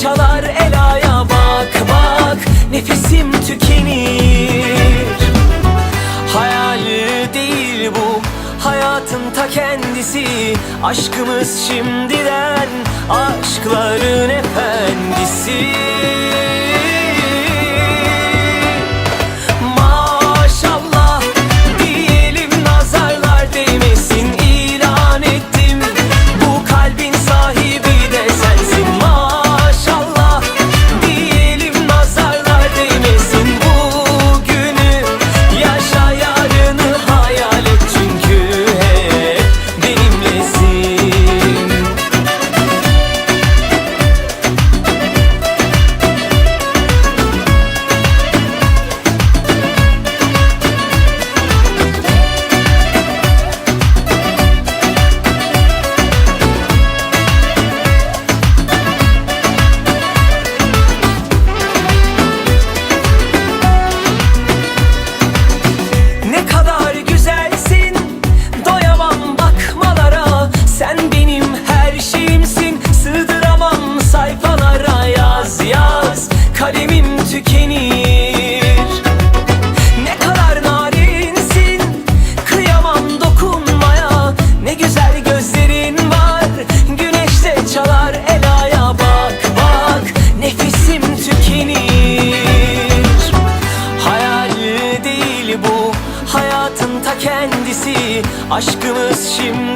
çalar Ela'ya bak bak, nefesim tükenir. Hayal değil bu, hayatın ta kendisi. Aşkımız şimdiden, aşkların efendisi. Maşallah diyelim, nazarlar değmesin, ilan ettim. Bu kalbin sahibi de sensin. Maşallah diyelim, nazarlar değmesin. Bugünü yaşa, yarını hayal et, çünkü hep benimlesin. Ne kadar güzelsin, doyamam bakmalara. Sen benim her şeyimsin, sığdıramam sayfalara. Yaz yaz, kalemim tükenir. Ne kadar narinsin, kıyamam dokunmaya. Ne güzel gözlerin var, güneşte çalar Ela'ya bak bak, nefesim tükenir. Hayal değil bu, hayatın ta kendisi. Aşkımız şimdi